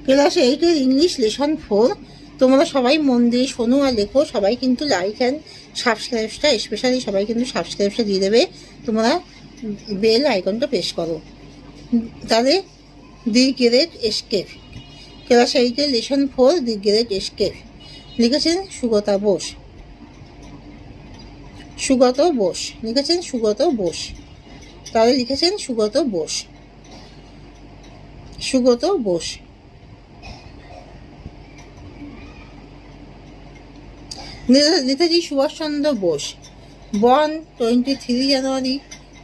Class 8-এর English lesson 4। তোমরা সবাই মন দিয়ে শোনো আর লেখো। সবাই কিন্তু লাইক অ্যান্ড সাবস্ক্রাইবটা, স্পেশালি সবাই কিন্তু সাবস্ক্রাইবটা দিয়ে দেবে। তোমরা বেল আইকনটা প্রেস করো। তাহলে দি গ্রেট এস্কেপ, ক্লাস 8-এর লেসন 4, দি গ্রেট এস্কেপ। লিখেছেন সুগতা বোস। সুগত বোস লিখেছেন সুগত বোস। তাহলে লিখেছেন Sugata Bose. Sugata Bose. Netaji Subhash Chandra Bose, born 23 January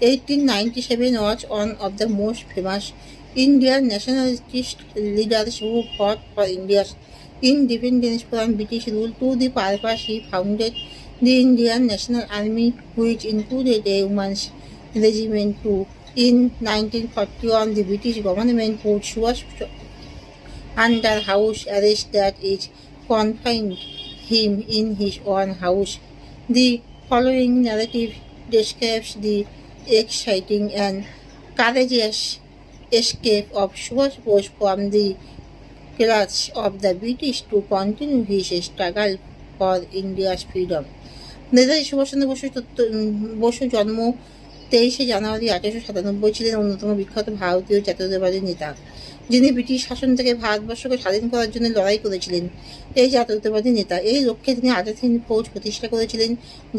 1897, was one of the most famous Indian nationalist leaders who fought for India's independence from British rule. To the purpose, he founded the Indian National Army, which included a women's regiment too. In 1941, the British government put Subhash under house arrest, that is, confined him in his own house. The following narrative describes the exciting and courageous escape of Subhash Bose from the clutch of the British to continue his struggle for India's freedom. Netaji Subhash Chandra Basu জন্ম 23 জানুয়ারি 1897 ছিলেন অন্যতম বিখ্যাত ভারতীয় জাতীয়তাবাদী নেতা, যিনি British শাসন থেকে ভারতবর্ষকে স্বাধীন করার জন্য লড়াই করেছিলেন। এই জাতীয়তাবাদী নেতা এই লক্ষ্যে তিনি আজাদ হিন্দ ফৌজ প্রতিষ্ঠা করেছিলেন,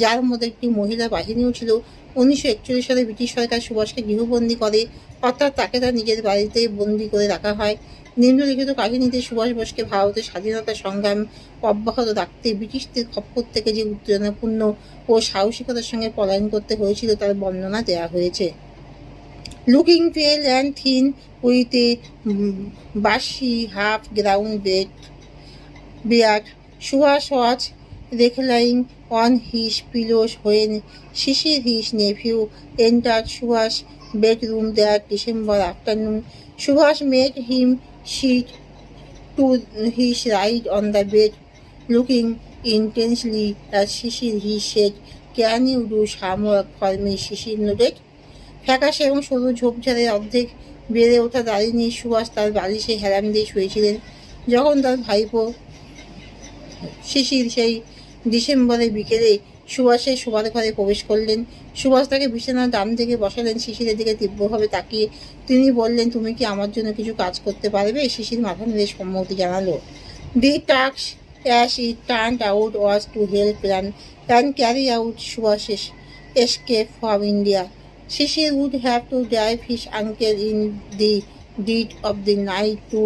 যার মধ্যে একটি মহিলা বাহিনীও ছিল। 1941 সালে ব্রিটিশ সরকার সুভাষকে গৃহবন্দী করে, অর্থাৎ তাকে তার নিজের বাড়িতে বন্দী করে রাখা হয়। নিম্নলিখিত কাহিনীতে সুভাষ বোসকে ভারতের স্বাধীনতা সংগ্রাম অব্যাহত রাখতে ব্রিটিশদের খপ্পর থেকে যে উত্তেজনাপূর্ণ ও সাহসিকতার সঙ্গে পলায়ন করতে হয়েছিল তার বর্ণনা দেওয়া হয়েছে। Looking pale and thin, with a bushy half-grown beard, Subhash was reclining on his pillows when Shishir, his nephew, entered Subhash's bedroom that December afternoon. Subhash made him sit to his right on the bed. Looking intensely at Shishir, he said, "Can you do some work for me?" Shishir nodded. ফ্যাকাশে এবং সরু ঝোপঝাড়ে অর্ধেক বেড়ে ওঠা দাড়ি নিয়ে সুভাষ তার বালিশে হেলান দিয়ে শুয়েছিলেন। যখন তার ভাইপো শিশির সেই ডিসেম্বরের বিকেলে সুভাষের শোবার ঘরে প্রবেশ করলেন, সুভাষ তাকে বিছানার ডান দিকে বসালেন। শিশিরের দিকে তীব্রভাবে তাকিয়ে তিনি বললেন, তুমি কি আমার জন্য কিছু কাজ করতে পারবে? শিশির মাথা নেড়ে সম্মতি জানালো। দি task as it turned out was to help plan and carry out Subhash's escape from India. Shishir would have to drive his uncle in the dead of the night to